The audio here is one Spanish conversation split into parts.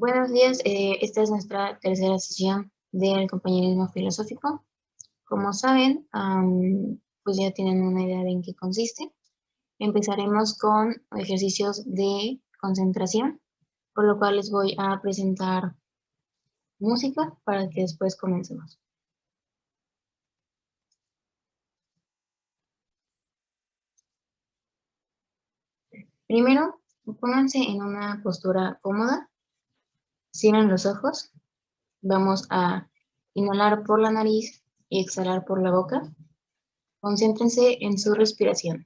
Buenos días, esta es nuestra tercera sesión del compañerismo filosófico. Como saben, pues ya tienen una idea de en qué consiste. Empezaremos con ejercicios de concentración, por lo cual les voy a presentar música para que después comencemos. Primero, pónganse en una postura cómoda, cierren los ojos, vamos a inhalar por la nariz y exhalar por la boca. Concéntrense en su respiración.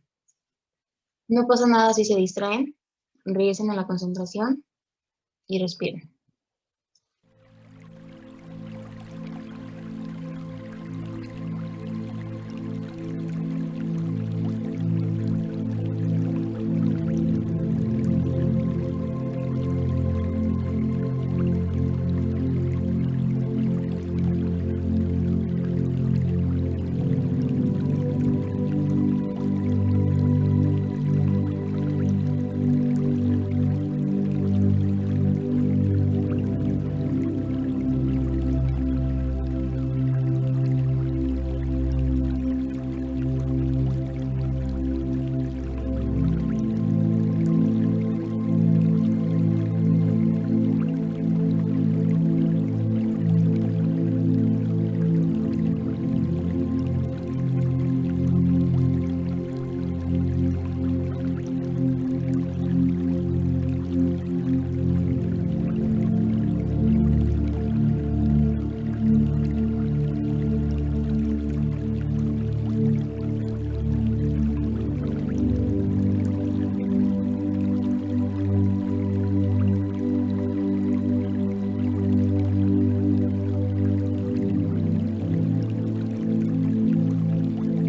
No pasa nada si se distraen, regresen a la concentración y respiren.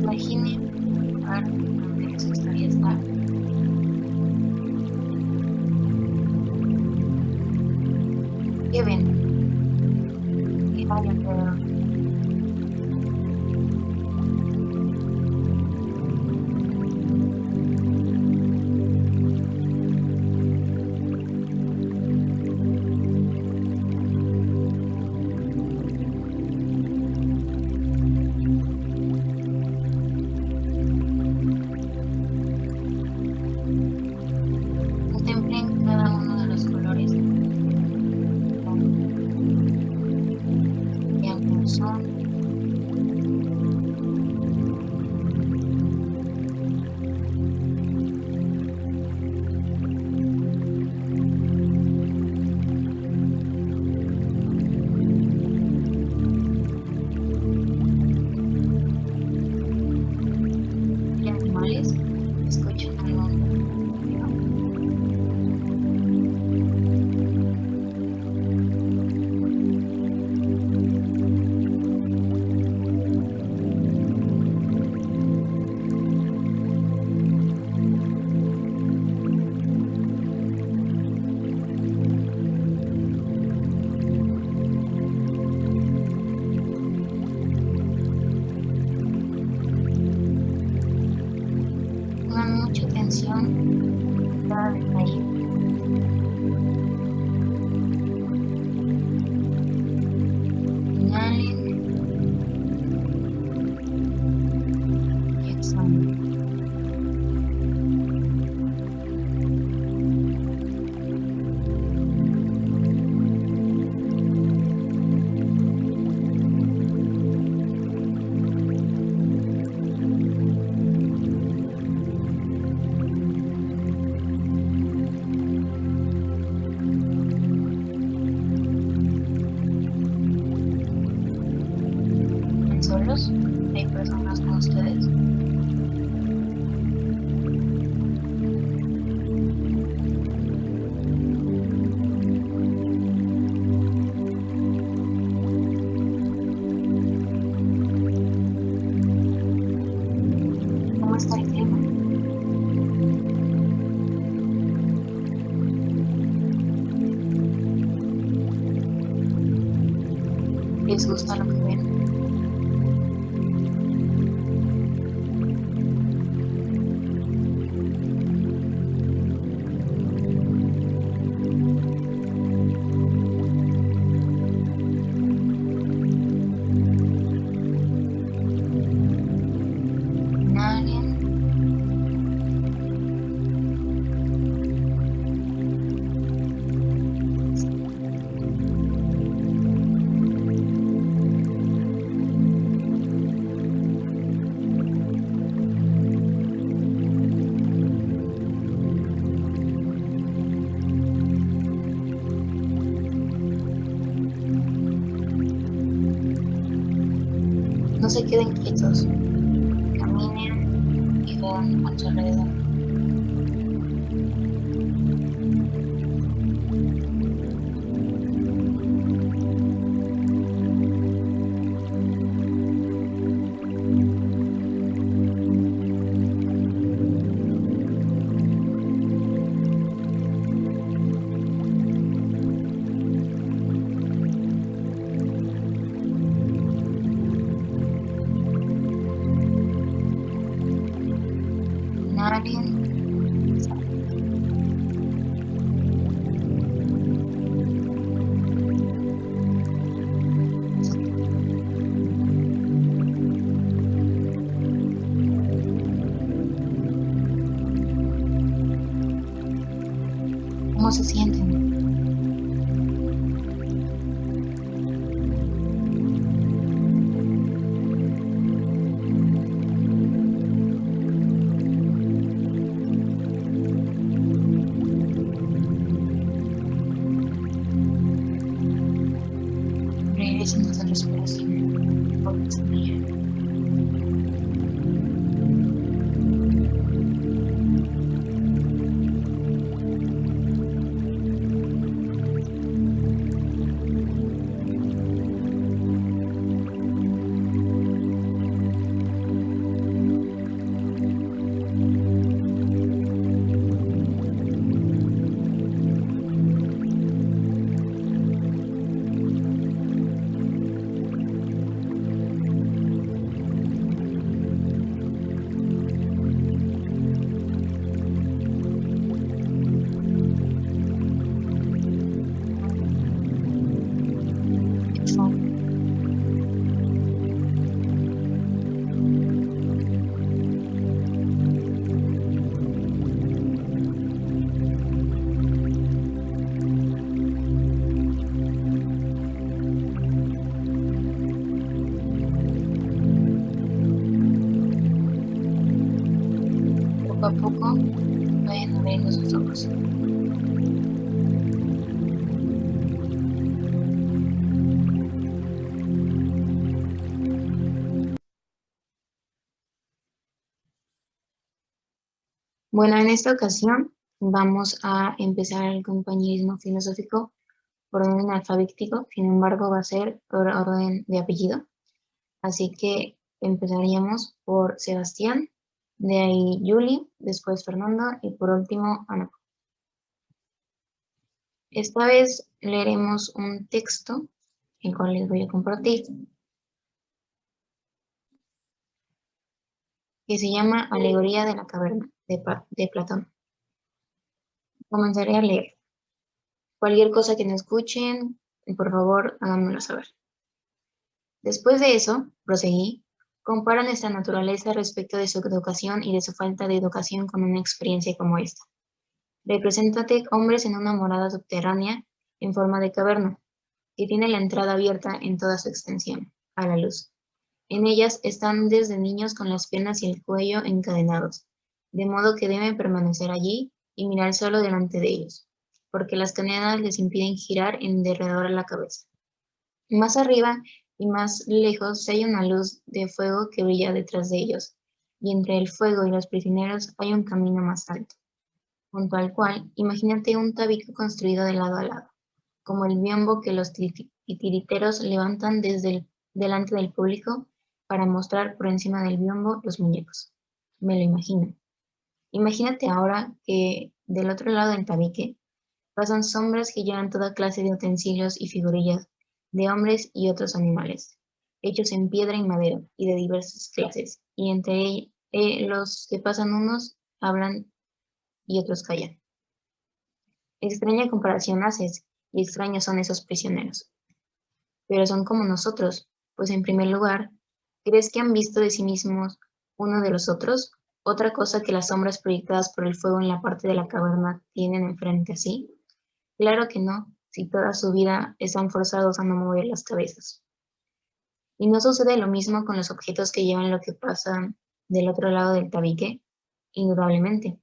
Imaginen un lugar donde les gustaría estar. ¿Qué ven? ¿Qué hay alrededor? Contemplen cada uno de los colores. Vean cómo son. Y animales, escuchen algún ruido. Pongan mucha atención en cada detalle. Inhalen y exhalen. ¿Están solos? ¿Hay personas con ustedes? ¿Cómo está el clima? ¿Les gusta lo que ven? se queden quietos, caminen y vean a su alrededor. Inhalen. ¿Cómo se sienten? Regresen a su respiración por inspirar. Poco a poco vayan abriendo sus ojos. Bueno, en esta ocasión vamos a empezar el compañerismo filosófico por orden alfabético, sin embargo va a ser por orden de apellido. Así que empezaríamos por Sebastián, de ahí Julie, después Fernando y por último Ana. Esta vez leeremos un texto, el cual les voy a compartir, que se llama Alegoría de la caverna, de Platón. Comenzaré a leer. Cualquier cosa que no escuchen, por favor, háganmelo saber. Después de eso, proseguí, compara nuestra naturaleza respecto de su educación y de su falta de educación con una experiencia como esta. Represéntate hombres en una morada subterránea en forma de caverna, que tiene la entrada abierta en toda su extensión, a la luz. En ellas están desde niños con las piernas y el cuello encadenados, de modo que deben permanecer allí y mirar solo delante de ellos, porque las cadenas les impiden girar en derredor de la cabeza. Más arriba y más lejos se halla una luz de fuego que brilla detrás de ellos, y entre el fuego y los prisioneros hay un camino más alto, junto al cual imagínate un tabique construido de lado a lado, como el biombo que los titiriteros levantan delante del público para mostrar por encima del biombo los muñecos. Me lo imagino. Imagínate ahora que del otro lado del tabique pasan sombras que llevan toda clase de utensilios y figurillas de hombres y otros animales, hechos en piedra y madera y de diversas clases, y entre los que pasan unos hablan y otros callan. Extraña comparación haces, y extraños son esos prisioneros. Pero son como nosotros, pues en primer lugar, ¿crees que han visto de sí mismos uno de los otros? Otra cosa que las sombras proyectadas por el fuego en la parte de la caverna tienen enfrente así. Claro que no, si toda su vida están forzados a no mover las cabezas. Y no sucede lo mismo con los objetos que llevan lo que pasa del otro lado del tabique, indudablemente.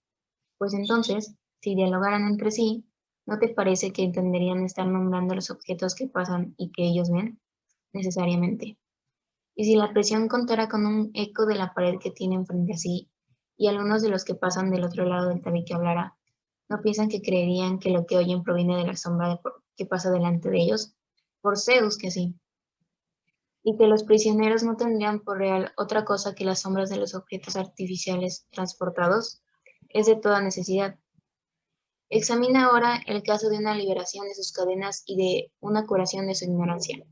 Pues entonces, si dialogaran entre sí, ¿no te parece que entenderían estar nombrando los objetos que pasan y que ellos ven? Necesariamente. Y si la presión contara con un eco de la pared que tienen frente a sí, y algunos de los que pasan del otro lado del tabique hablara, ¿no piensan que creerían que lo que oyen proviene de la sombra que pasa delante de ellos? Por Zeus que sí. Y que los prisioneros no tendrían por real otra cosa que las sombras de los objetos artificiales transportados, es de toda necesidad. Examina ahora el caso de una liberación de sus cadenas y de una curación de su ignorancia.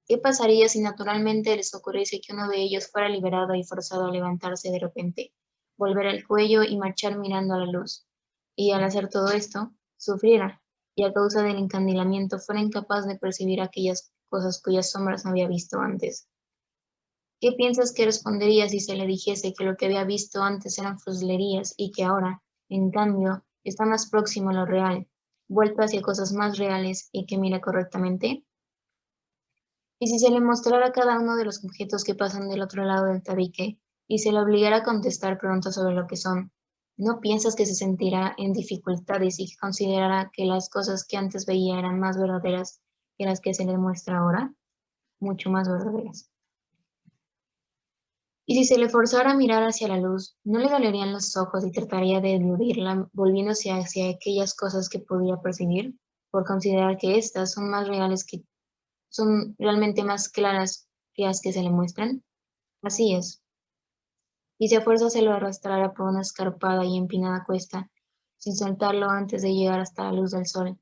¿Qué pasaría si naturalmente les ocurriese que uno de ellos fuera liberado y forzado a levantarse de repente, volver el cuello y marchar mirando a la luz? Y al hacer todo esto, sufriera, y a causa del encandilamiento fuera incapaz de percibir aquellas cosas cuyas sombras no había visto antes. ¿Qué piensas que respondería si se le dijese que lo que había visto antes eran fruslerías y que ahora, en cambio, está más próximo a lo real, vuelto hacia cosas más reales y que mira correctamente? Y si se le mostrara cada uno de los objetos que pasan del otro lado del tabique y se le obligara a contestar pronto sobre lo que son, ¿no piensas que se sentirá en dificultades y que considerará que las cosas que antes veía eran más verdaderas que las que se le muestra ahora? Mucho más verdaderas. Y si se le forzara a mirar hacia la luz, ¿no le dolerían los ojos y trataría de eludirla, volviéndose hacia aquellas cosas que podía percibir, por considerar que éstas son más reales que son realmente más claras que las que se le muestran? Así es. Y si a fuerza se lo arrastrara por una escarpada y empinada cuesta, sin soltarlo antes de llegar hasta la luz del sol,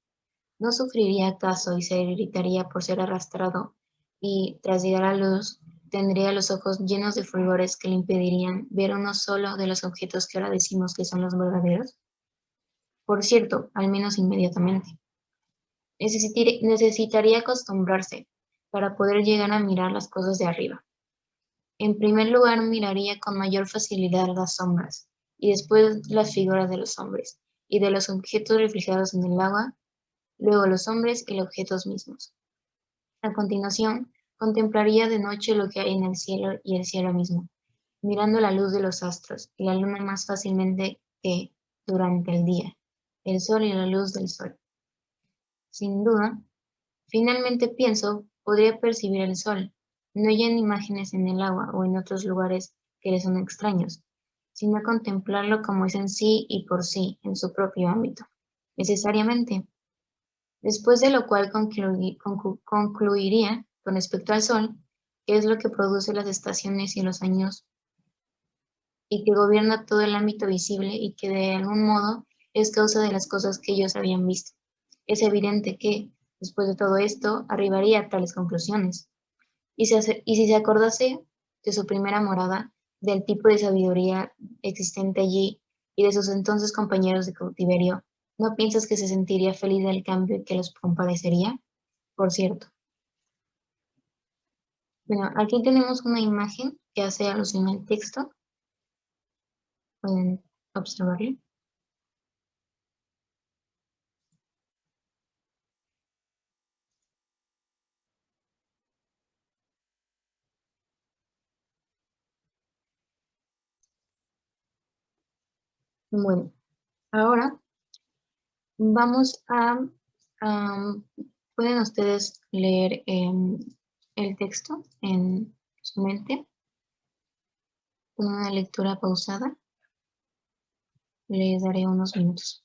¿no sufriría acaso y se irritaría por ser arrastrado y, tras llegar a la luz, tendría los ojos llenos de fulgores que le impedirían ver uno solo de los objetos que ahora decimos que son los verdaderos? Por cierto, al menos inmediatamente. Necesitaría acostumbrarse para poder llegar a mirar las cosas de arriba. En primer lugar, miraría con mayor facilidad las sombras, y después las figuras de los hombres, y de los objetos reflejados en el agua, luego los hombres y los objetos mismos. A continuación, contemplaría de noche lo que hay en el cielo y el cielo mismo, mirando la luz de los astros y la luna más fácilmente que durante el día, el sol y la luz del sol. Sin duda, finalmente pienso, podría percibir el sol, no ya en imágenes en el agua o en otros lugares que le son extraños, sino contemplarlo como es en sí y por sí, en su propio ámbito, necesariamente. Después de lo cual concluiría, con respecto al sol, que es lo que produce las estaciones y los años y que gobierna todo el ámbito visible y que de algún modo es causa de las cosas que ellos habían visto. Es evidente que, después de todo esto, arribaría a tales conclusiones. Y si se acordase de su primera morada, del tipo de sabiduría existente allí y de sus entonces compañeros de cautiverio, ¿no piensas que se sentiría feliz del cambio y que los compadecería? Por cierto. Bueno, aquí tenemos una imagen que hace alusión al texto. Pueden observarlo. Bueno, ahora vamos a- pueden ustedes leer el texto en su mente con una lectura pausada. Les daré unos minutos.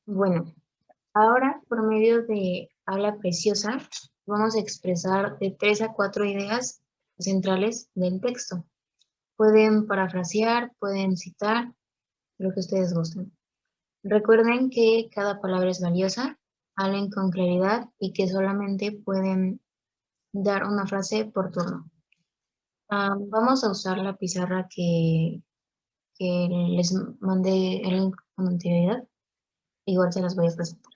Bueno, ahora por medio de habla preciosa vamos a expresar de 3 a 4 ideas centrales del texto. Pueden parafrasear, pueden citar, lo que ustedes gusten. Recuerden que cada palabra es valiosa, hablen con claridad y que solamente pueden dar una frase por turno. Vamos a usar la pizarra que les mandé el link con anterioridad. Igual se las voy a presentar.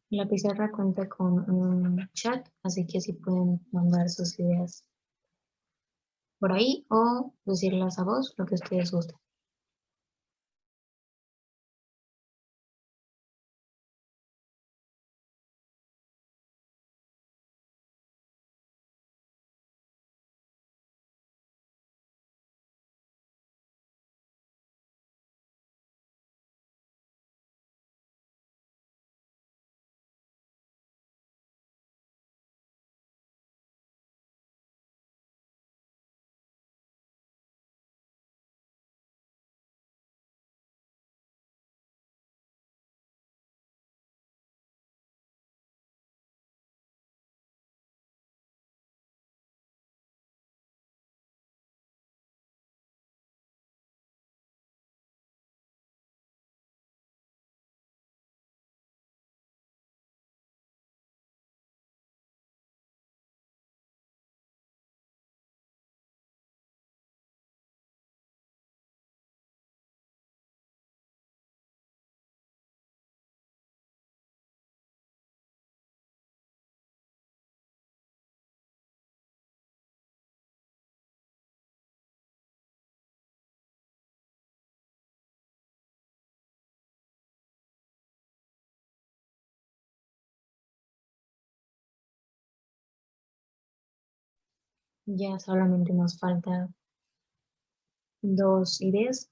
La pizarra cuenta con un chat, así que así pueden mandar sus ideas por ahí o decirlas a voz, lo que ustedes gusten. Ya solamente nos falta 2 ideas.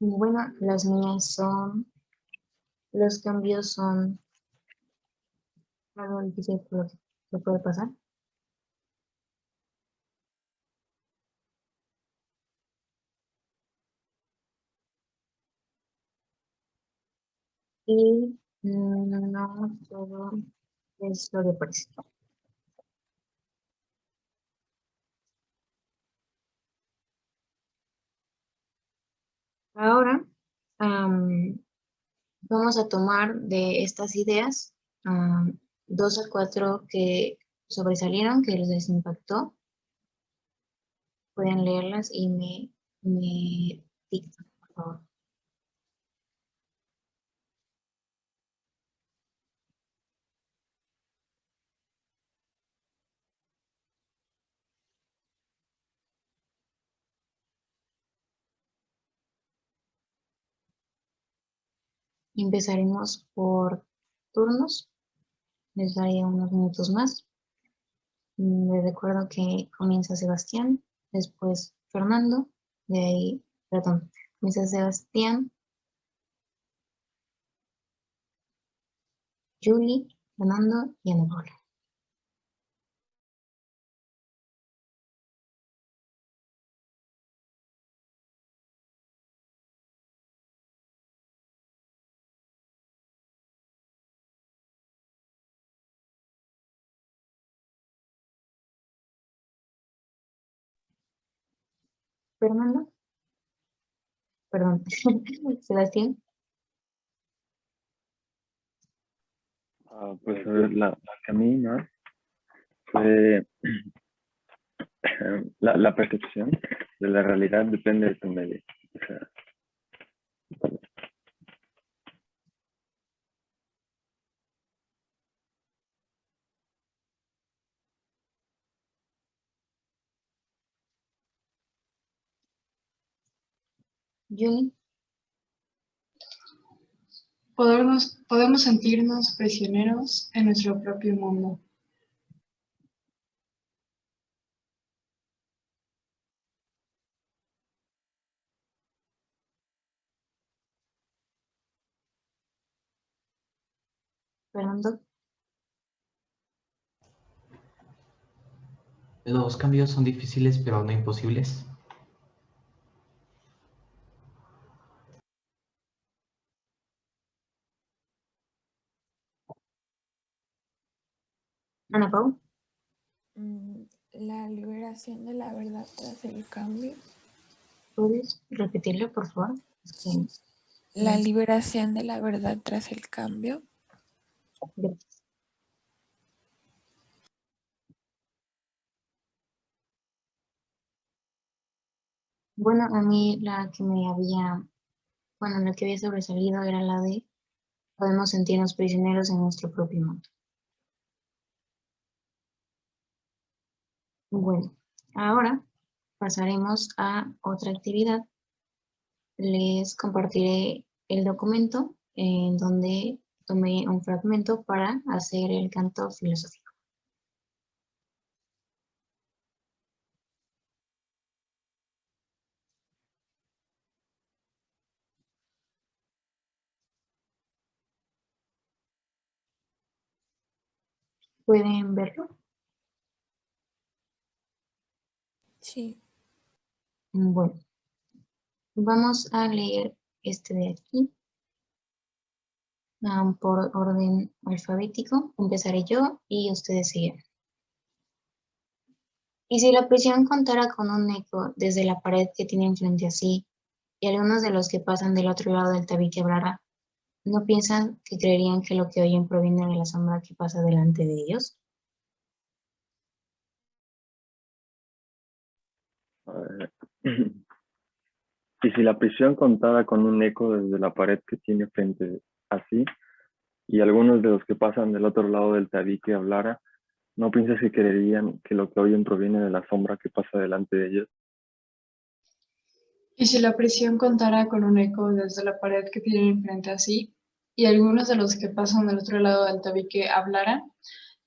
Bueno, las mías son, los cambios son algo difícil de colocar. ¿Qué puede pasar? Y no todo es lo que parece. Ahora vamos a tomar de estas ideas 2 a 4 que sobresalieron, que les impactó. Pueden leerlas y me dictan, por favor. Empezaremos por turnos. Les daría unos minutos más. Les recuerdo que comienza Sebastián, después Fernando, de ahí, perdón, comienza Sebastián, Julie, Fernando y Ana Paula. Fernando, perdón, Sebastián. Pues a ver, la que a mí más fue la percepción de la realidad depende de tu medio. O sea, Julie, Podemos sentirnos prisioneros en nuestro propio mundo. Fernando, Los cambios son difíciles pero no imposibles. Ana Paula. La liberación de la verdad tras el cambio. ¿Puedes repetirlo, por favor? Es que, La liberación de la verdad tras el cambio. gracias. Bueno, a mí la que había sobresalido era la de podemos sentirnos prisioneros en nuestro propio mundo. Bueno, ahora pasaremos a otra actividad. Les compartiré el documento en donde tomé un fragmento para hacer el canto filosófico. ¿Pueden verlo? Sí. Bueno, vamos a leer este de aquí por orden alfabético. Empezaré yo y ustedes siguen. Y si la prisión contara con un eco desde la pared que tienen frente a sí, y algunos de los que pasan del otro lado del tabique hablara, ¿no piensan que creerían que lo que oyen proviene de la sombra que pasa delante de ellos? y si la prisión contara con un eco desde la pared que tiene frente a sí, y algunos de los que pasan del otro lado del tabique hablara, ¿no piensas que creerían que lo que oyen proviene de la sombra que pasa delante de ellos? Y si la prisión contara con un eco desde la pared que tienen frente a sí, y algunos de los que pasan del otro lado del tabique hablaran,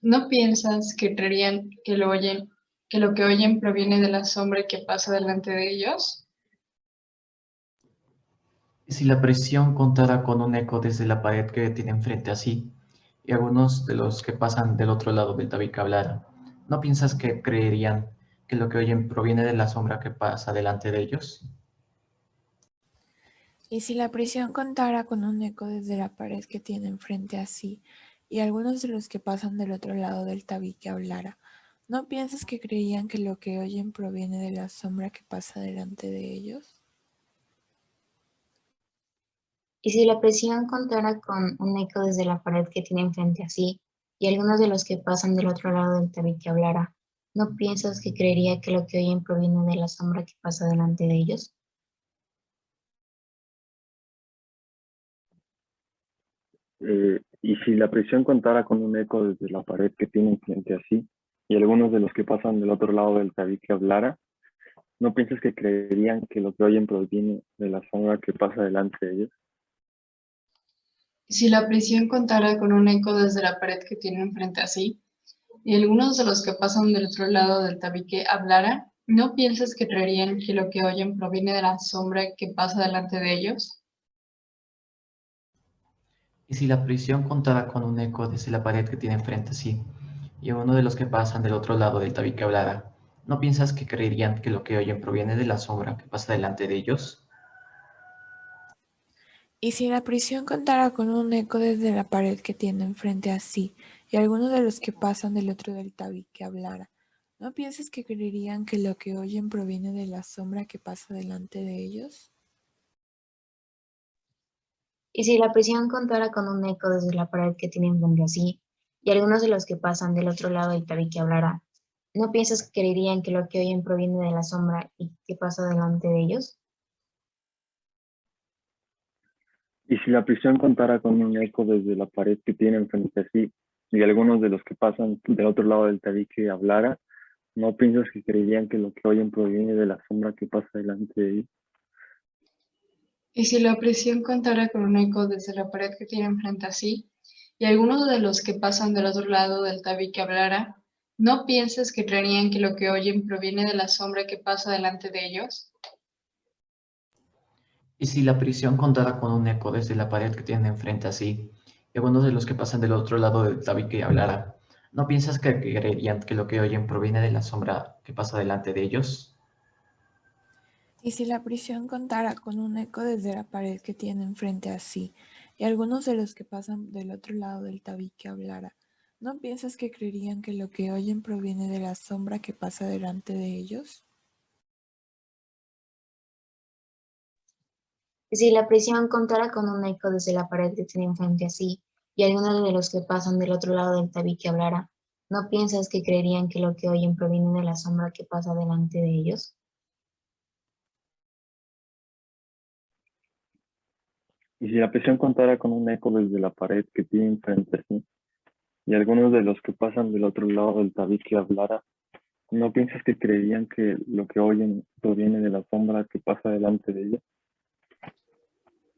¿no piensas que creerían que lo que oyen proviene de la sombra que pasa delante de ellos? Y si la presión contara con un eco desde la pared que tienen frente a sí, y algunos de los que pasan del otro lado del tabique hablaran, ¿no piensas que creerían que lo que oyen proviene de la sombra que pasa delante de ellos? Y si la prisión contara con un eco desde la pared que tienen frente a sí, y algunos de los que pasan del otro lado del tabique hablara, ¿no piensas que creían que lo que oyen proviene de la sombra que pasa delante de ellos? Y si la prisión contara con un eco desde la pared que tienen frente a sí, y algunos de los que pasan del otro lado del tabique hablara, ¿no piensas que creería que lo que oyen proviene de la sombra que pasa delante de ellos? Y si la prisión contara con un eco desde la pared que tienen frente a sí, y algunos de los que pasan del otro lado del tabique hablara, ¿no piensas que creerían que lo que oyen proviene de la sombra que pasa delante de ellos? Si la prisión contara con un eco desde la pared que tienen frente a sí, y algunos de los que pasan del otro lado del tabique hablara, ¿no piensas que creerían que lo que oyen proviene de la sombra que pasa delante de ellos? Y si la prisión contara con un eco desde la pared que tienen frente a sí, y uno de los que pasan del otro lado del tabique hablara, ¿no piensas que creerían que lo que oyen proviene de la sombra que pasa delante de ellos? Y si la prisión contara con un eco desde la pared que tienen frente a sí, y algunos de los que pasan del otro del tabique hablara, ¿no piensas que creerían que lo que oyen proviene de la sombra que pasa delante de ellos? Y si la prisión contara con un eco desde la pared que tienen frente a sí, y algunos de los que pasan del otro lado del tabique hablara, ¿no piensas que creerían que lo que oyen proviene de la sombra y que pasa delante de ellos? Y si la prisión contara con un eco desde la pared que tienen frente a sí, y algunos de los que pasan del otro lado del tabique hablara, ¿no piensas que creerían que lo que oyen proviene de la sombra que pasa delante de ellos? Y si la prisión contara con un eco desde la pared que tienen frente a sí, y algunos de los que pasan del otro lado del tabique hablara, ¿no piensas que creerían que lo que oyen proviene de la sombra que pasa delante de ellos? Y si la prisión contara con un eco desde la pared que tienen frente a sí, y algunos de los que pasan del otro lado del tabique hablara, ¿no piensas que creerían que lo que oyen proviene de la sombra que pasa delante de ellos? Y si la prisión contara con un eco desde la pared que tienen frente a sí, y algunos de los que pasan del otro lado del tabique hablara, ¿no piensas que creerían que lo que oyen proviene de la sombra que pasa delante de ellos? Y si la prisión contara con un eco desde la pared que tienen frente a sí, y algunos de los que pasan del otro lado del tabique hablara, ¿no piensas que creerían que lo que oyen proviene de la sombra que pasa delante de ellos? Y si la prisión contara con un eco desde la pared que tienen frente a sí, y algunos de los que pasan del otro lado del tabique hablara, ¿no piensas que creerían que lo que oyen proviene de la sombra que pasa delante de ellos?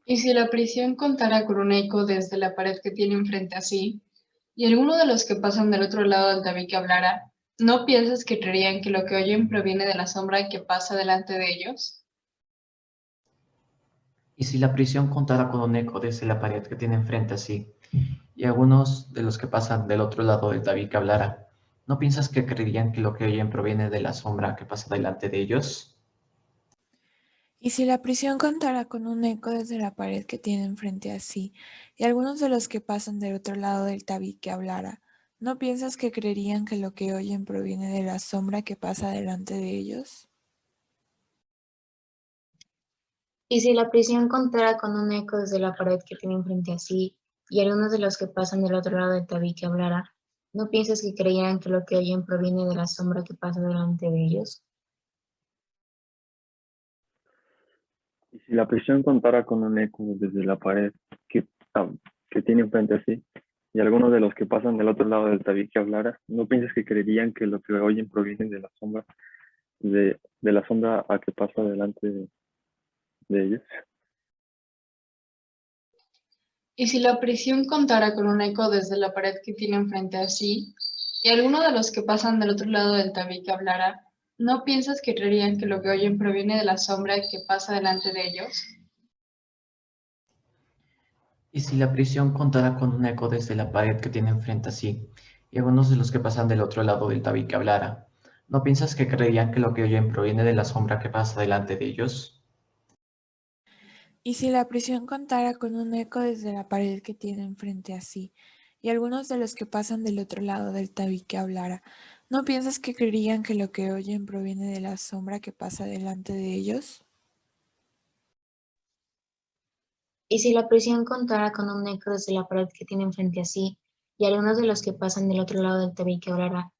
Y si la prisión contara con un eco desde la pared que tienen frente a sí, y alguno de los que pasan del otro lado del tabique hablara, ¿no piensas que creerían que lo que oyen proviene de la sombra que pasa delante de ellos? Y si la prisión contara con un eco desde la pared que tienen frente a sí, y algunos de los que pasan del otro lado del tabique hablara, ¿no piensas que creerían que lo que oyen proviene de la sombra que pasa delante de ellos? Y si la prisión contara con un eco desde la pared que tienen frente a sí, y algunos de los que pasan del otro lado del tabique hablara, ¿no piensas que creerían que lo que oyen proviene de la sombra que pasa delante de ellos? Y si la prisión contara con un eco desde la pared que tienen frente a sí, y algunos de los que pasan del otro lado del tabique hablara, ¿no piensas que creían que lo que oyen proviene de la sombra que pasa delante de ellos? Y si la prisión contara con un eco desde la pared que, ah, que tienen frente a sí, y algunos de los que pasan del otro lado del tabique hablara, ¿no piensas que creerían que lo que oyen proviene de la sombra, de la sombra a que pasa delante de ellos? Y si la prisión contara con un eco desde la pared que tienen frente a sí, y alguno de los que pasan del otro lado del tabique hablara, ¿no piensas que creerían que lo que oyen proviene de la sombra que pasa delante de ellos? ¿Y si la prisión contara con un eco desde la pared que tiene enfrente a sí, y algunos de los que pasan del otro lado del tabique hablara? ¿No piensas que creerían que lo que oyen proviene de la sombra que pasa delante de ellos? Y si la prisión contara con un eco desde la pared que tiene enfrente a sí, y algunos de los que pasan del otro lado del tabique hablara, ¿no piensas que creerían que lo que oyen proviene de la sombra que pasa delante de ellos? Y si la prisión contara con un eco desde la pared que tiene enfrente a sí, y algunos de los que pasan del otro lado del tabique hablara,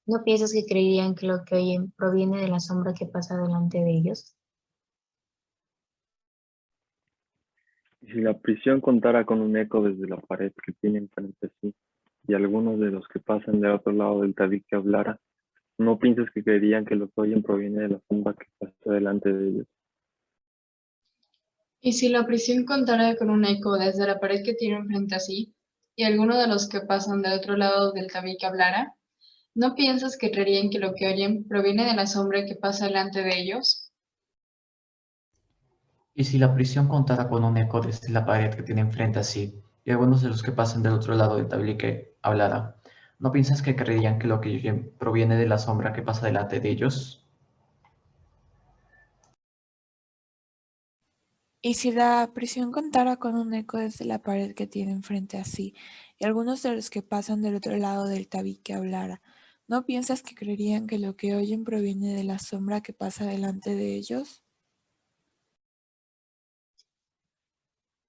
¿no piensas que creerían que lo que oyen proviene de la sombra que pasa delante de ellos? Y si la prisión contara con un eco desde la pared que tiene enfrente a sí, y algunos de los que pasan del otro lado del tabique hablara, ¿no piensas que creerían que lo que oyen proviene de la sombra que pasa delante de ellos? Y si la prisión contara con un eco desde la pared que tiene enfrente a sí, y alguno de los que pasan del otro lado del tabique hablara, ¿no piensas que creerían que lo que oyen proviene de la sombra que pasa delante de ellos? ¿Y si la prisión contara con un eco desde la pared que tiene enfrente a sí, y algunos de los que pasan del otro lado del tabique hablara? ¿No piensas que creerían que lo que oyen proviene de la sombra que pasa delante de ellos? Y si la prisión contara con un eco desde la pared que tiene enfrente a sí, y algunos de los que pasan del otro lado del tabique hablara, ¿no piensas que creerían que lo que oyen proviene de la sombra que pasa delante de ellos?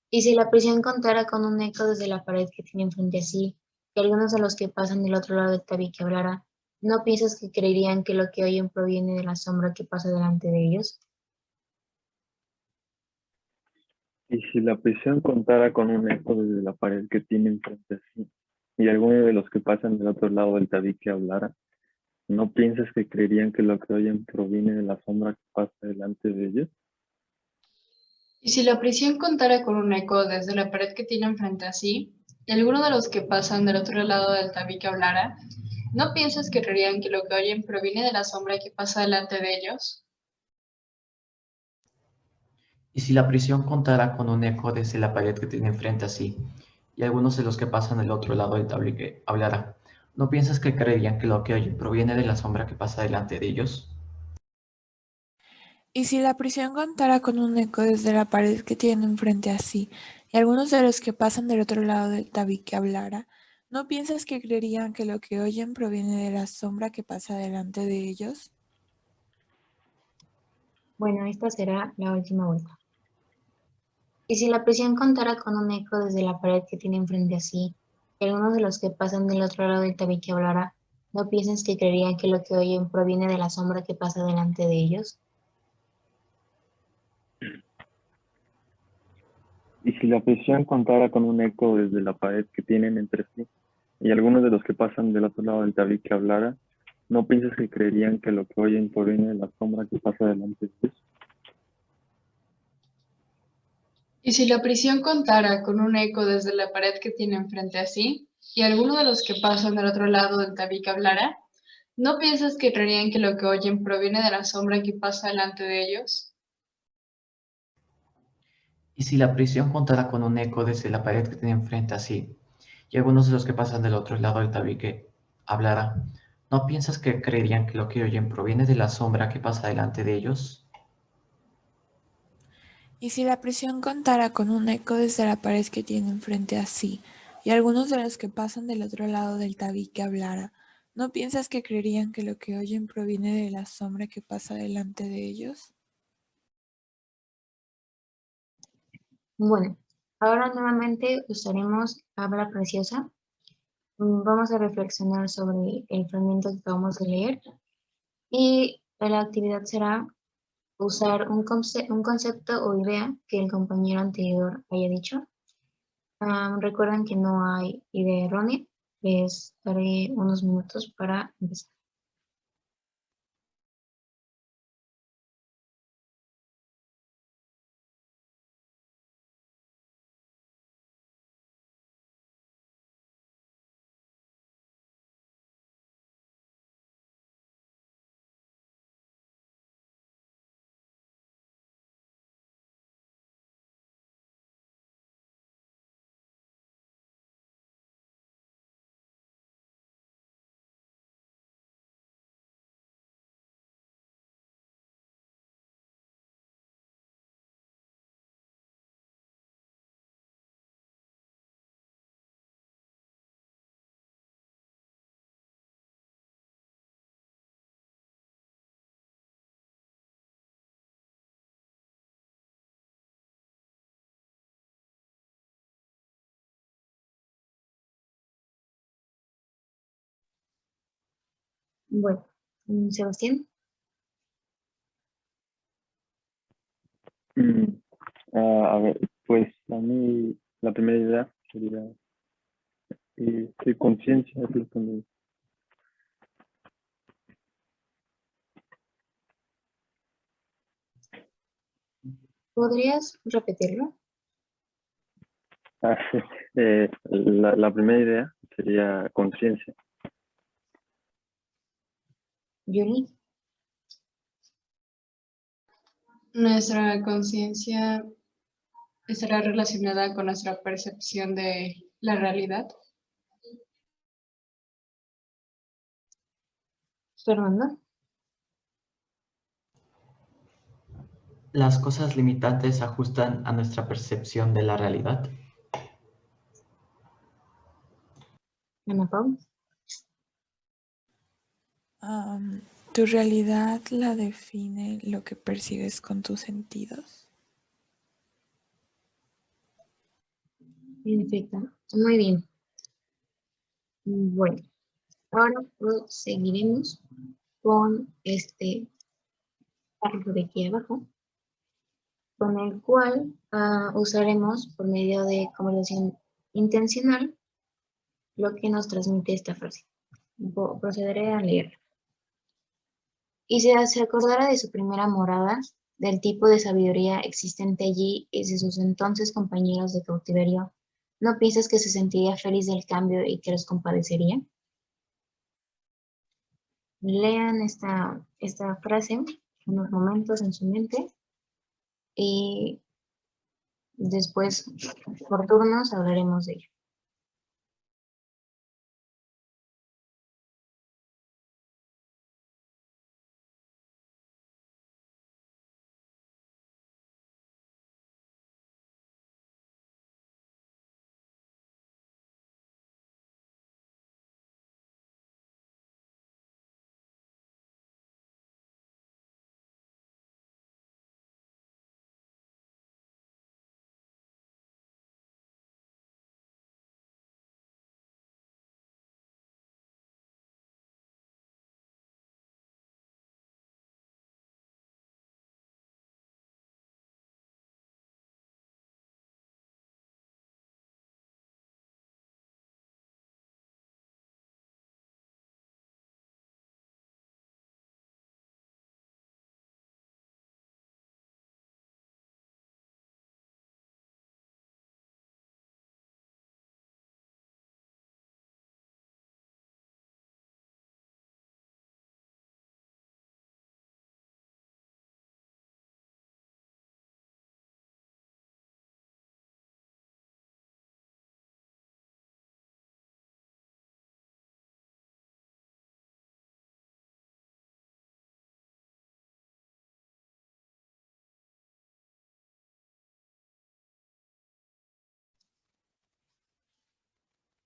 Y si la prisión contara con un eco desde la pared que tiene enfrente a sí, y algunos de los que pasan del otro lado del tabique hablara, ¿no piensas que creerían que lo que oyen proviene de la sombra que pasa delante de ellos? Y si la prisión contara con un eco desde la pared que tiene enfrente a sí, y alguno de los que pasan del otro lado del tabique hablara, ¿no piensas que creerían que lo que oyen proviene de la sombra que pasa delante de ellos? Y si la prisión contara con un eco desde la pared que tiene enfrente a sí, y alguno de los que pasan del otro lado del tabique hablara, ¿no piensas que creerían que lo que oyen proviene de la sombra que pasa delante de ellos? ¿Y si la prisión contara con un eco desde la pared que tiene enfrente a sí, y algunos de los que pasan del otro lado del tabique hablara? ¿No piensas que creerían que lo que oyen proviene de la sombra que pasa delante de ellos? Y si la prisión contara con un eco desde la pared que tiene enfrente a sí, y algunos de los que pasan del otro lado del tabique hablara, ¿no piensas que creerían que lo que oyen proviene de la sombra que pasa delante de ellos? Bueno, esta será la última vuelta. Y si la prisión contara con un eco desde la pared que tiene enfrente a sí, y algunos de los que pasan del otro lado del tabique hablara, ¿no piensas que creerían que lo que oyen proviene de la sombra que pasa delante de ellos? Y si la prisión contara con un eco desde la pared que tienen entre sí, y algunos de los que pasan del otro lado del tabique hablara, ¿no piensas que creerían que lo que oyen proviene de la sombra que pasa delante de ellos? Y si la prisión contara con un eco desde la pared que tiene enfrente a sí, y alguno de los que pasan del otro lado del tabique hablara, ¿no piensas que creerían que lo que oyen proviene de la sombra que pasa delante de ellos? ¿Y si la prisión contara con un eco desde la pared que tiene enfrente a sí, y algunos de los que pasan del otro lado del tabique hablara? ¿No piensas que creerían que lo que oyen proviene de la sombra que pasa delante de ellos? Y si la prisión contara con un eco desde la pared que tiene enfrente a sí, y algunos de los que pasan del otro lado del tabique hablara, ¿no piensas que creerían que lo que oyen proviene de la sombra que pasa delante de ellos? Bueno, ahora nuevamente usaremos habla preciosa. Vamos a reflexionar sobre el fragmento que acabamos de leer y la actividad será usar un concepto o idea que el compañero anterior haya dicho. Recuerden que no hay idea errónea. Les daré unos minutos para empezar. Bueno, Sebastián. Mm, a ver, pues a mí la primera idea sería conciencia, es lo que ¿Podrías repetirlo? Ah, sí. La primera idea sería conciencia. Yuri. Nuestra conciencia estará relacionada con nuestra percepción de la realidad. Fernando. Las cosas limitantes se ajustan a nuestra percepción de la realidad. Ana Paula. ¿Tu realidad la define lo que percibes con tus sentidos? En efecto. Muy bien. Bueno, ahora seguiremos con este párrafo de aquí abajo, con el cual usaremos por medio de conversación intencional lo que nos transmite esta frase. Procederé a leer. Y se acordara de su primera morada, del tipo de sabiduría existente allí y de sus entonces compañeros de cautiverio, ¿no piensas que se sentiría feliz del cambio y que los compadecería? Lean esta frase unos momentos en su mente y después, por turnos, hablaremos de ello.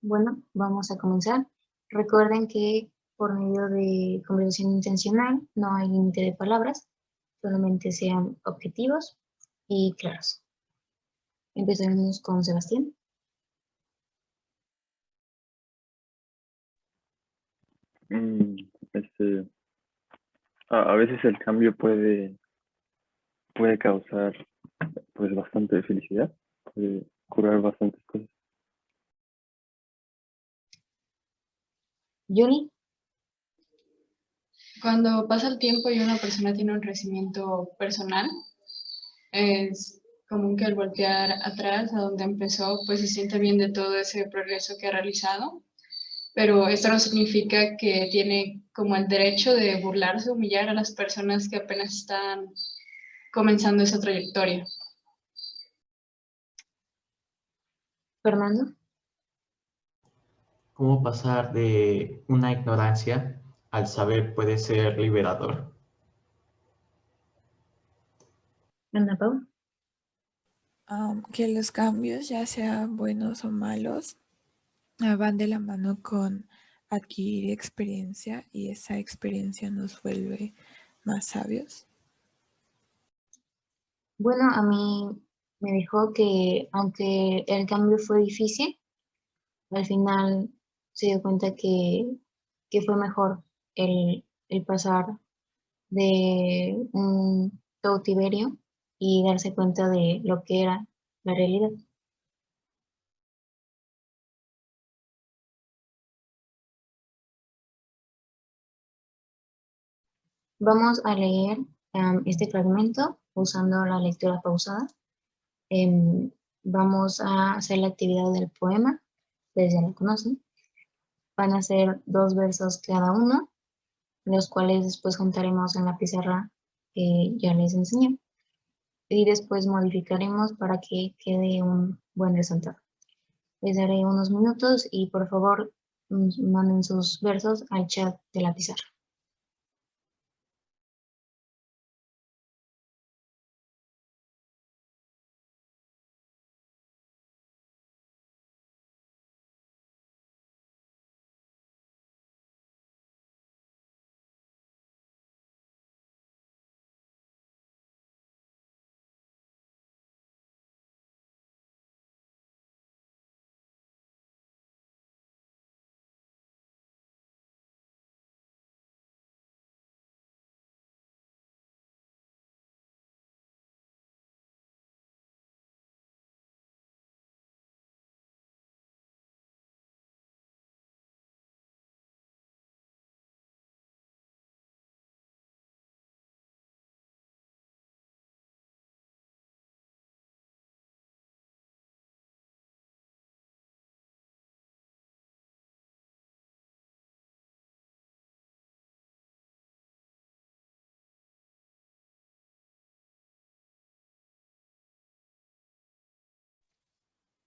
Bueno, vamos a comenzar. Recuerden que por medio de conversación intencional no hay límite de palabras, solamente sean objetivos y claros. Empezaremos con Sebastián. Mm, este, a veces el cambio puede causar pues bastante felicidad, puede curar bastantes cosas. Yuri. Cuando pasa el tiempo y una persona tiene un crecimiento personal, es común que al voltear atrás a donde empezó, pues se siente bien de todo ese progreso que ha realizado, pero esto no significa que tiene como el derecho de burlarse, humillar a las personas que apenas están comenzando esa trayectoria. Fernando. ¿Cómo pasar de una ignorancia al saber puede ser liberador? Ana Paula. Que los cambios, ya sean buenos o malos, van de la mano con adquirir experiencia y esa experiencia nos vuelve más sabios. Bueno, a mí me dijo que aunque el cambio fue difícil, al final se dio cuenta que fue mejor el pasar de un cautiverio y darse cuenta de lo que era la realidad. Vamos a leer este fragmento usando la lectura pausada. Vamos a hacer la actividad del poema, ustedes ya la conocen. Van a ser 2 versos cada uno, los cuales después juntaremos en la pizarra que ya les enseñé. Y después modificaremos para que quede un buen resultado. Les daré unos minutos y por favor manden sus versos al chat de la pizarra.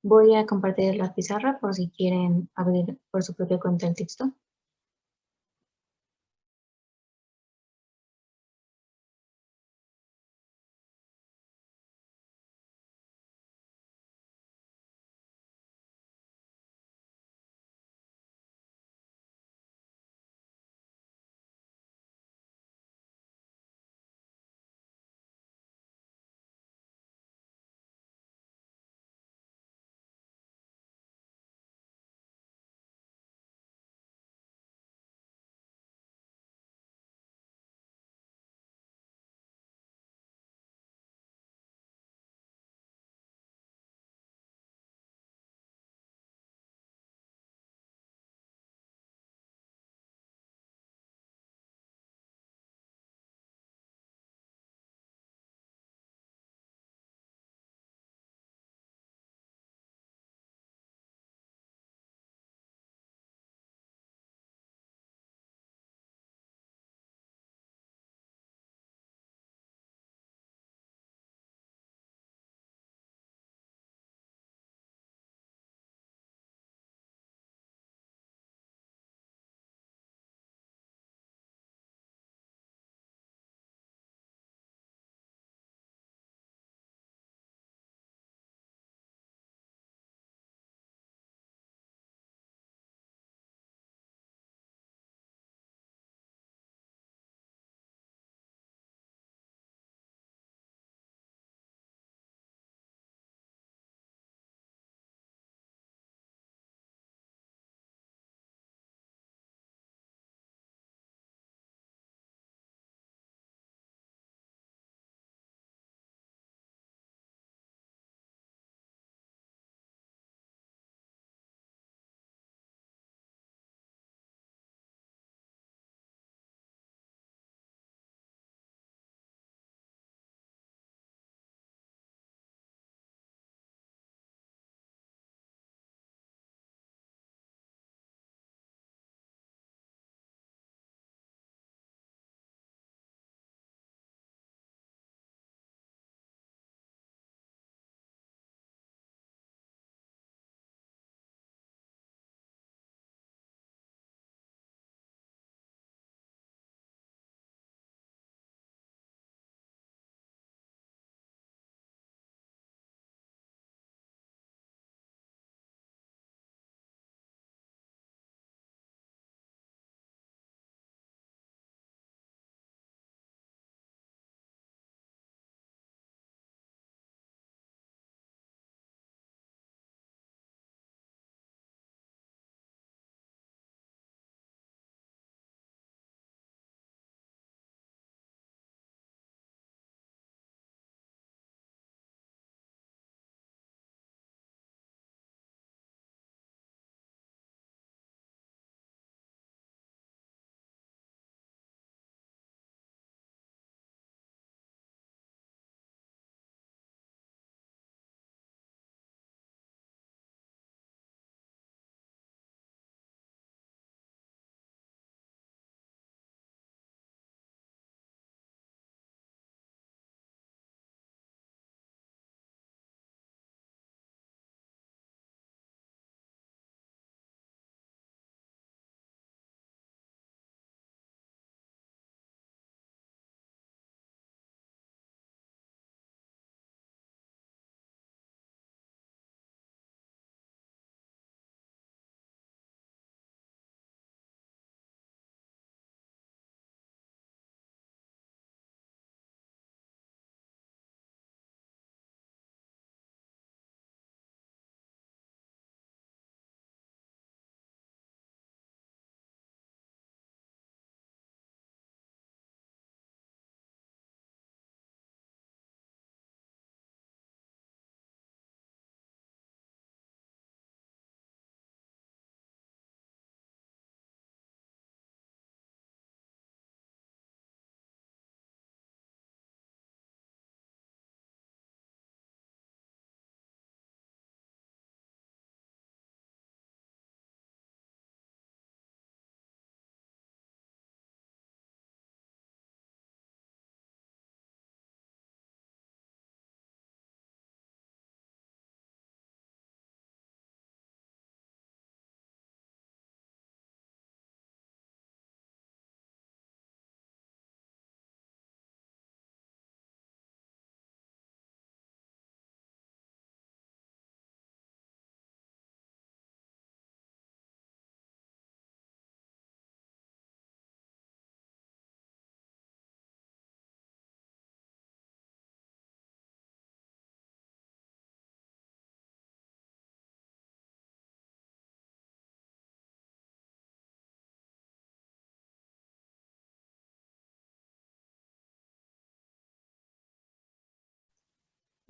Voy a compartir la pizarra por si quieren abrir por su propia cuenta el texto.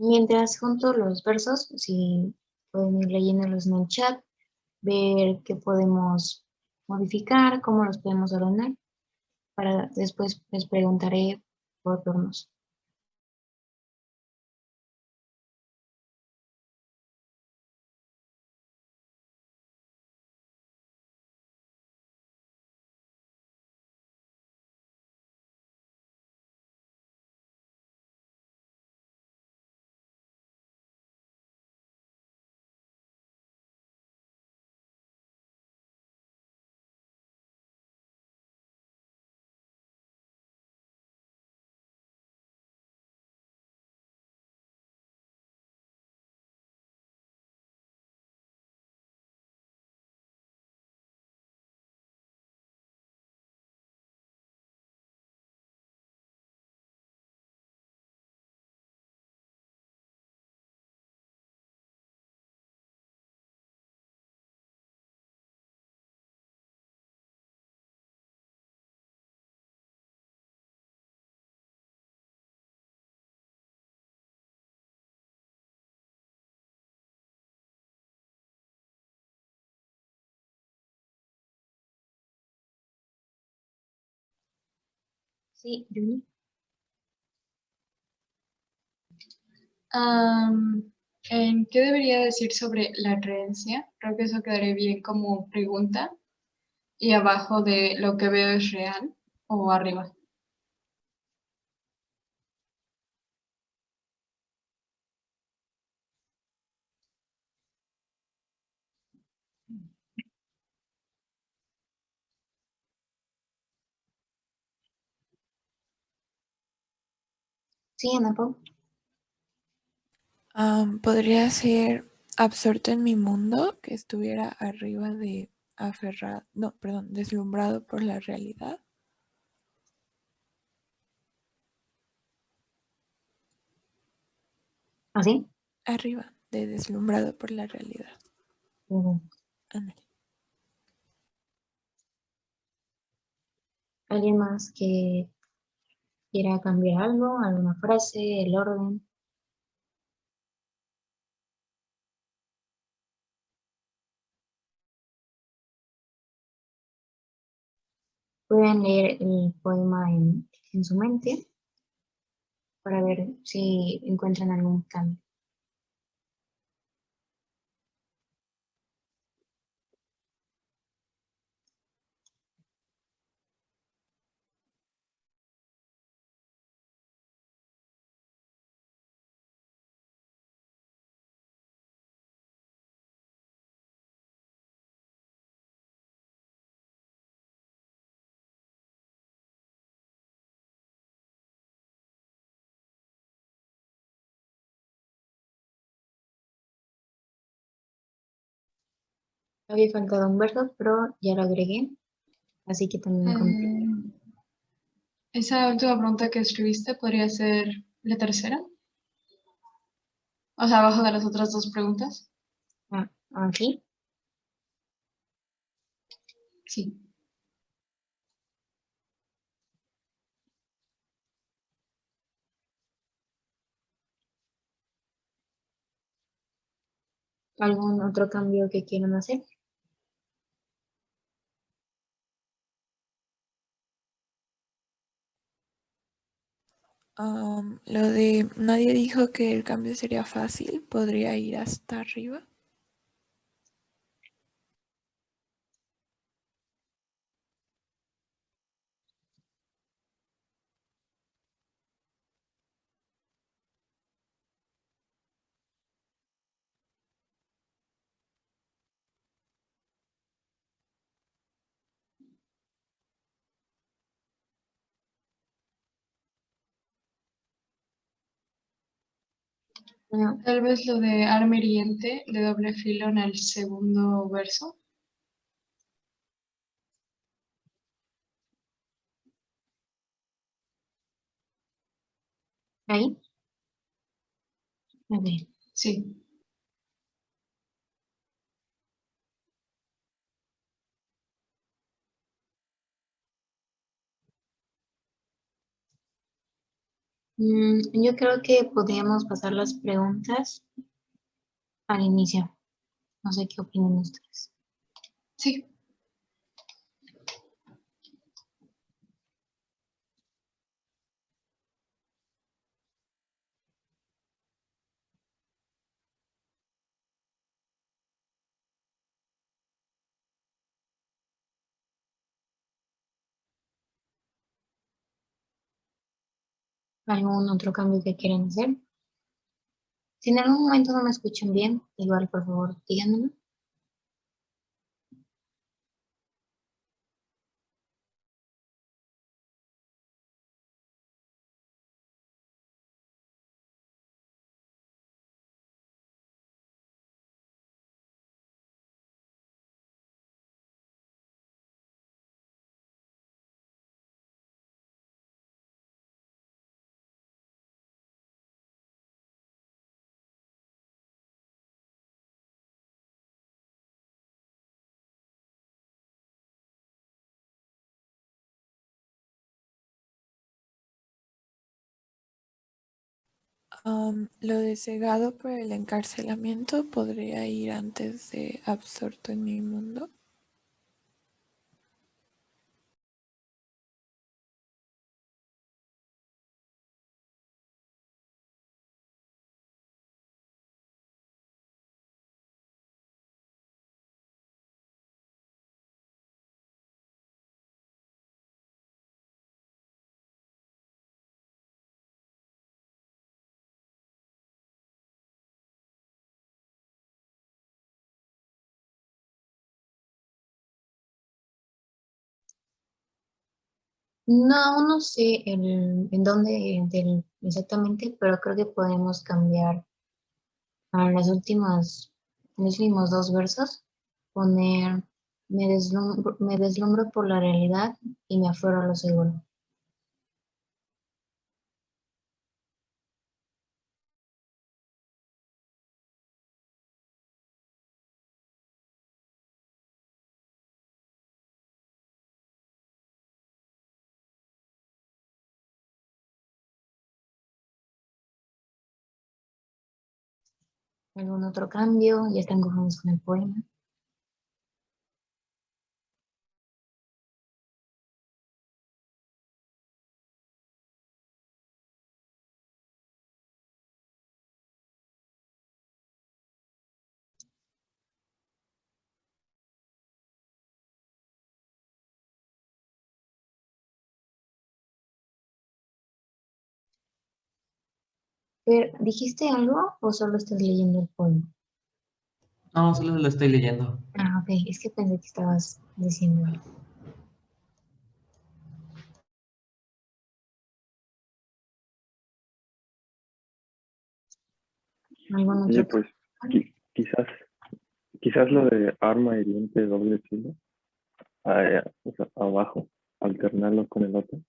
Mientras junto los versos, si pueden ir leyéndolos en el chat, ver qué podemos modificar, cómo los podemos ordenar, para después les preguntaré por turnos. Sí, Yuni. ¿En qué debería decir sobre la creencia? Creo que eso quedaría bien como pregunta. Y abajo de lo que veo es real o arriba. Sí, Ana Pau. Podría ser absorto en mi mundo, que estuviera arriba de aferrado, no, perdón, deslumbrado por la realidad. ¿Así? Arriba de deslumbrado por la realidad. Ujú. Ándale. ¿Alguien más que quiera cambiar algo, alguna frase, el orden? Pueden leer el poema en su mente para ver si encuentran algún cambio. Había faltado un verso, pero ya lo agregué, así que también conté. Esa última pregunta que escribiste podría ser la tercera. O sea, abajo de las otras dos preguntas. Aquí. Sí. ¿Algún otro cambio que quieran hacer? Lo de nadie dijo que el cambio sería fácil, podría ir hasta arriba. Bueno, Tal vez lo de arma hiriente de doble filo en el segundo verso. ahí. A ver. Sí. Yo creo que podríamos pasar las preguntas al inicio. No sé qué opinan ustedes. Sí, ¿Algún otro cambio que quieran hacer? Si en algún momento no me escuchan bien, igual por favor díganmelo. Lo de cegado por el encarcelamiento podría ir antes de absorto en mi mundo. No, aún no sé en dónde exactamente, pero creo que podemos cambiar a en los últimos dos versos, poner me deslumbro por la realidad y me aferro a lo seguro. ¿Algún otro cambio? ¿Ya están conformes con el poema? Pero, ¿dijiste algo o solo estás leyendo el poema? No, solo lo estoy leyendo. Ah, ok, es que pensé que estabas diciendo algo. ¿Algún Oye, otro pues cambio? quizás lo de arma hiriente doble filo, o sea, abajo, alternarlo con el otro.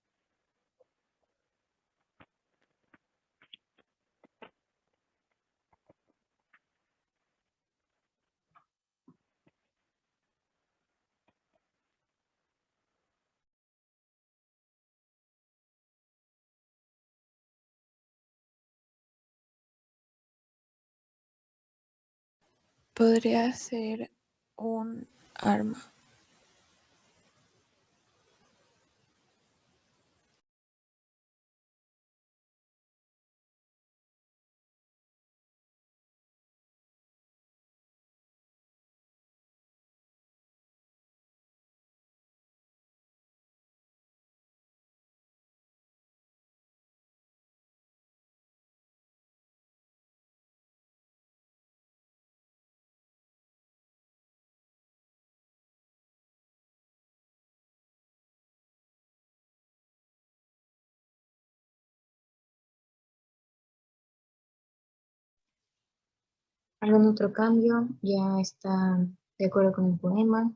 Podría ser un arma. ¿Algún otro cambio? ¿Ya está de acuerdo con el poema?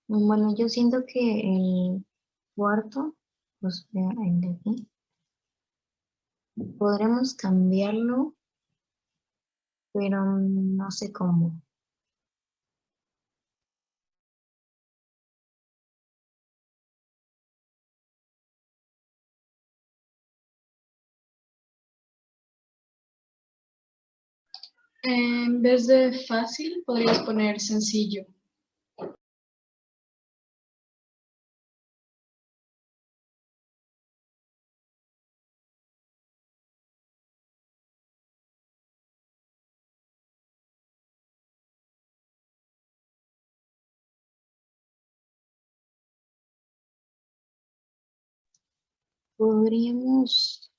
Bueno, yo siento que el cuarto, o sea, el de aquí, podremos cambiarlo, pero no sé cómo. En vez de fácil, podrías poner sencillo. Podríamos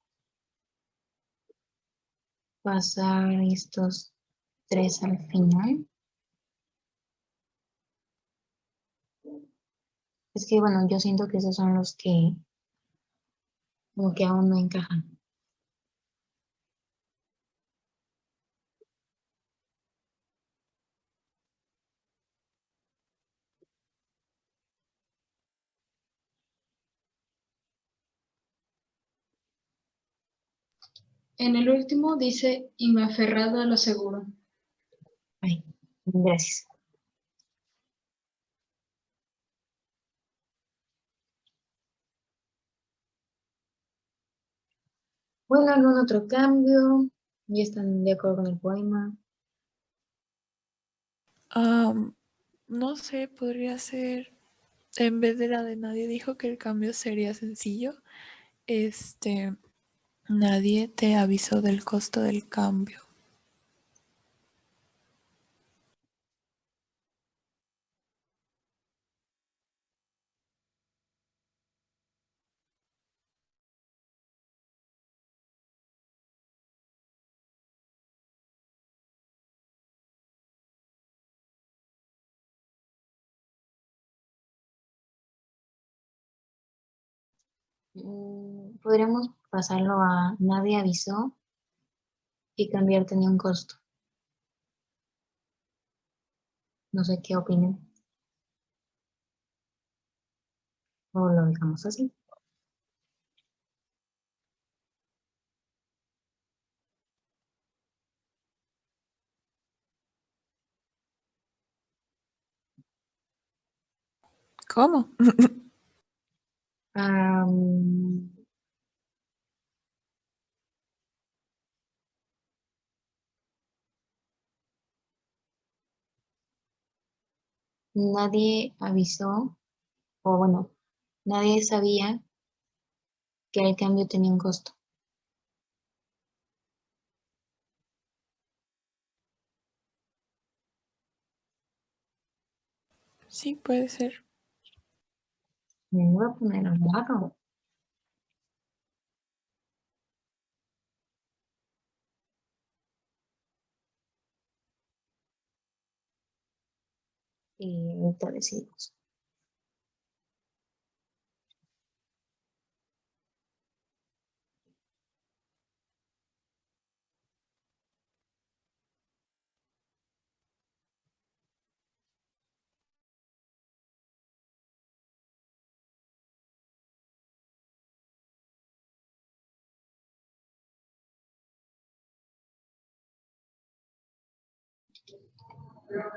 pasar estos tres al final. Es que, bueno, yo siento que esos son los que como que aún no encajan. En el último dice, y me aferrado a lo seguro. Ay, gracias. Bueno, algún otro cambio. ¿Ya están de acuerdo con el poema? No sé, podría ser, en vez de la de nadie dijo que el cambio sería sencillo, este, nadie te avisó del costo del cambio. Podríamos pasarlo a nadie avisó que cambiar tenía un costo. No sé qué opinen. O lo dejamos así. ¿Cómo? Am, nadie avisó, o bueno, nadie sabía que el cambio tenía un costo. Sí, puede ser. Me voy a poner al lado. Y ahorita decidimos.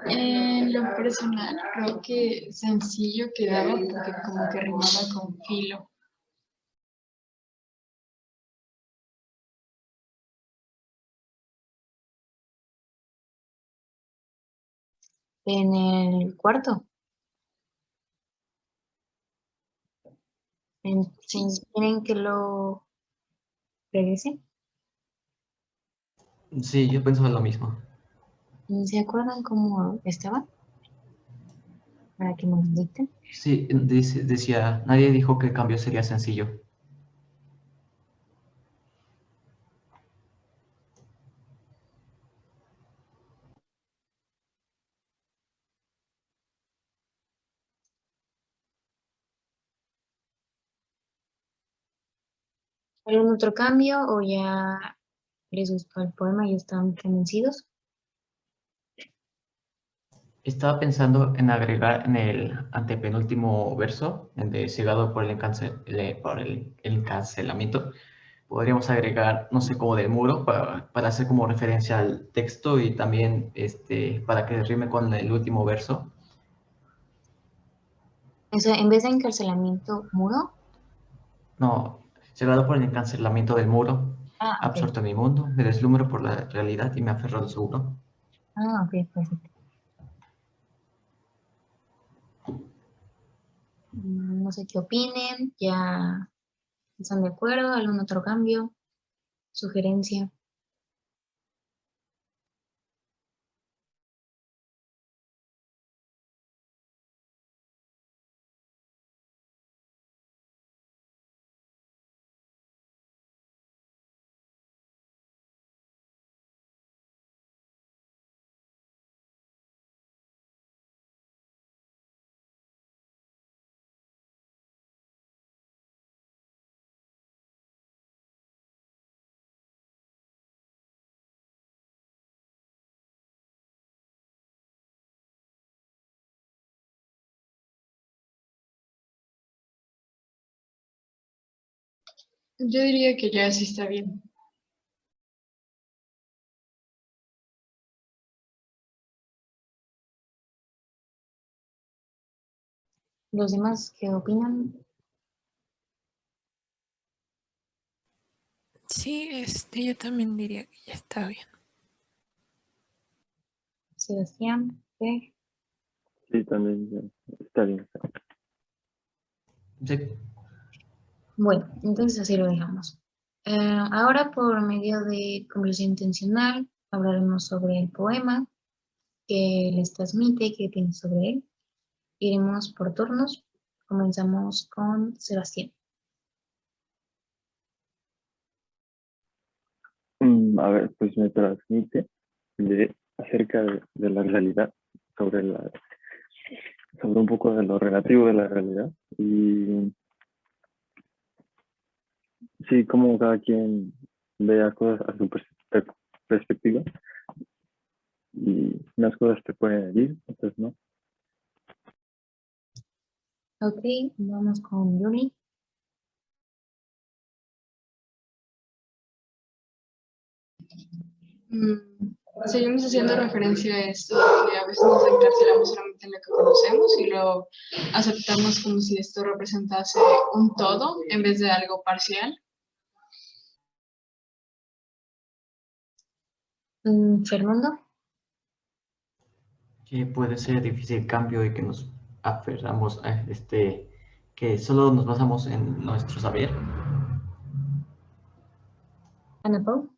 En lo personal, creo que sencillo quedaba porque como que rimaba con filo. En el cuarto, si quieren que lo regrese, Sí, yo pensaba lo mismo. ¿se acuerdan cómo estaba? Para que nos dicten. Sí, decía, nadie dijo que el cambio sería sencillo. ¿Algún otro cambio o ya les gustó el poema y están convencidos? Estaba pensando en agregar en el antepenúltimo verso, el de cegado por el encarcelamiento, podríamos agregar, no sé, como del muro, para hacer como referencia al texto y también para que rime con el último verso. O sea, en vez de encarcelamiento, muro. No, cegado por el encarcelamiento del muro, Ah, ok. absorto en mi mundo, me deslumbro por la realidad y me aferro al seguro. Ah, ok, perfecto. No sé qué opinen, ya están de acuerdo, algún otro cambio, sugerencia. Yo diría que ya sí está bien. ¿Los demás qué opinan? Sí, yo también diría que ya está bien. Sebastián, ¿qué? Sí, también está bien. Sí. Bueno, entonces así lo dejamos. Ahora, por medio de conversación intencional, hablaremos sobre el poema, qué les transmite, qué piensa sobre él. Iremos por turnos. Comenzamos con Sebastián. A ver, pues me transmite acerca de la realidad, sobre sobre un poco de lo relativo de la realidad. Y sí, como cada quien vea cosas a su perspectiva. Y unas cosas te pueden herir, otras no. Ok, vamos con Yuri. Seguimos haciendo referencia a esto, que a veces nos encarcelamos solamente en lo que conocemos y lo aceptamos como si esto representase un todo en vez de algo parcial. Fernando. Que puede ser difícil el cambio y que nos aferramos a que solo nos basamos en nuestro saber. Ana Pau.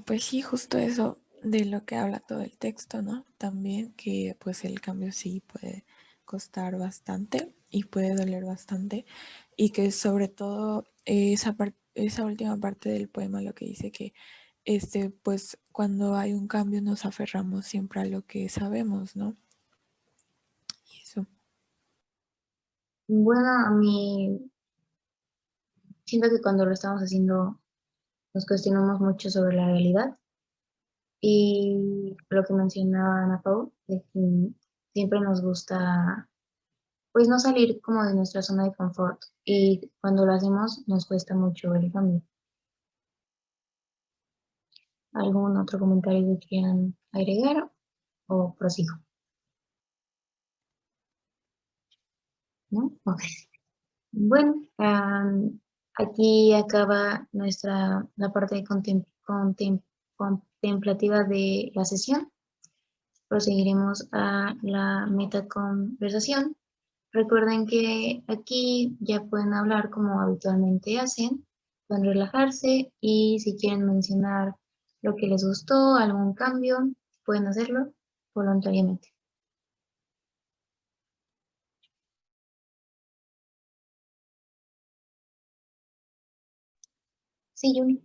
Pues sí, justo eso de lo que habla todo el texto, ¿no? También que pues el cambio sí puede costar bastante y puede doler bastante y que sobre todo esa última parte del poema lo que dice que pues cuando hay un cambio nos aferramos siempre a lo que sabemos, ¿no? Y eso. Bueno, a mí siento que cuando lo estamos haciendo nos cuestionamos mucho sobre la realidad y lo que mencionaba Ana Pau, de que siempre nos gusta pues no salir como de nuestra zona de confort y cuando lo hacemos nos cuesta mucho el cambio. ¿Algún otro comentario que quieran agregar o prosigo? ¿No? Ok. Bueno, aquí acaba la parte contemplativa de la sesión. Proseguiremos a la metaconversación. Recuerden que aquí ya pueden hablar como habitualmente hacen, pueden relajarse y si quieren mencionar lo que les gustó, algún cambio, pueden hacerlo voluntariamente. Sí, Yuni.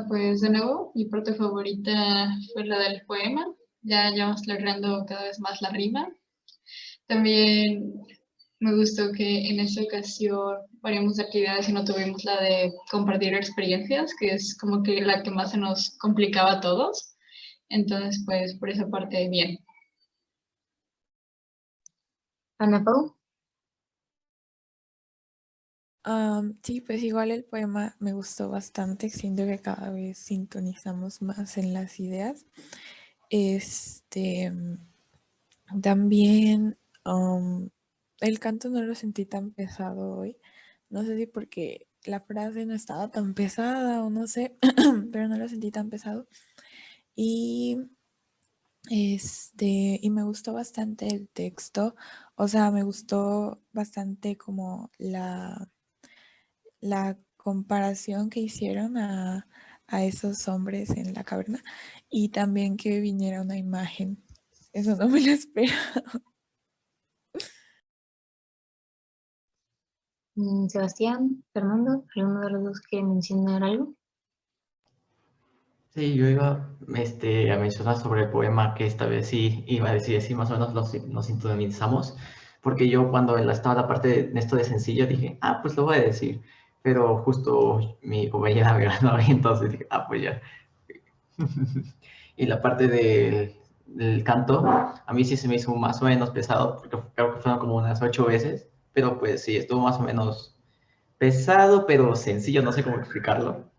Pues de nuevo, mi parte favorita fue la del poema. Ya llevamos logrando cada vez más la rima. También me gustó que en esta ocasión variamos de actividades y no tuvimos la de compartir experiencias, que es como que la que más se nos complicaba a todos. Entonces, pues por esa parte, bien. Ana Pau. Sí, pues igual el poema me gustó bastante, siento que cada vez sintonizamos más en las ideas. También el canto no lo sentí tan pesado hoy. No sé si porque la frase no estaba tan pesada o no sé, pero no lo sentí tan pesado. Y y me gustó bastante el texto, o sea, me gustó bastante como la comparación que hicieron a esos hombres en la caverna y también que viniera una imagen. Eso no me lo espero. Sebastián, Fernando, ¿alguno de los dos quiere mencionar algo? Sí, yo iba a mencionar sobre el poema que esta vez sí iba a decir, sí, más o menos nos sintonizamos, porque yo cuando estaba la parte de esto de sencillo dije, pues lo voy a decir, pero justo mi compañera me ganó y entonces dije, pues ya. Y la parte del canto, a mí sí se me hizo más o menos pesado, porque creo que fueron como unas 8 veces, pero pues sí, estuvo más o menos pesado, pero sencillo, no sé cómo explicarlo.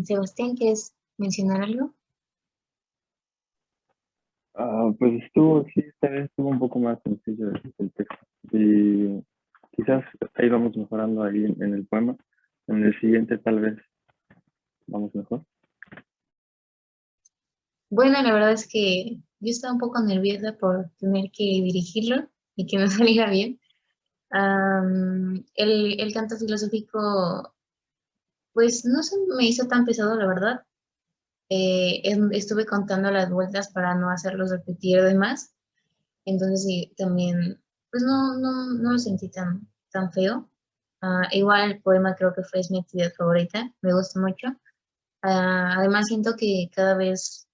Sebastián, ¿quieres mencionar algo? Pues sí, esta vez estuvo un poco más sencillo el texto. Y quizás ahí vamos mejorando ahí en el poema. En el siguiente tal vez vamos mejor. Bueno, la verdad es que yo estaba un poco nerviosa por tener que dirigirlo y que me saliera bien. El canto filosófico, pues no se me hizo tan pesado, la verdad. Estuve contando las vueltas para no hacerlos repetir de más. Entonces sí, también, pues no lo sentí tan feo. Igual el poema creo que fue es mi actividad favorita, me gusta mucho. Además siento que cada vez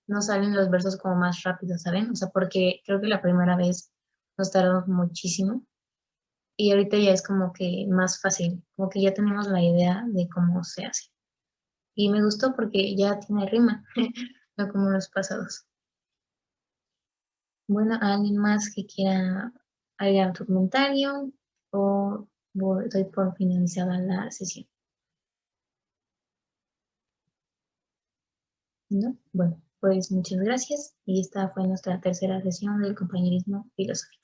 nos salen los versos como más rápido, ¿saben? O sea, porque creo que la primera vez nos tardamos muchísimo y ahorita ya es como que más fácil, como que ya tenemos la idea de cómo se hace. Y me gustó porque ya tiene rima, no como los pasados. Bueno, ¿alguien más que quiera agregar otro comentario o doy por finalizada la sesión? ¿No? Bueno, pues muchas gracias y esta fue nuestra tercera sesión del compañerismo filosófico.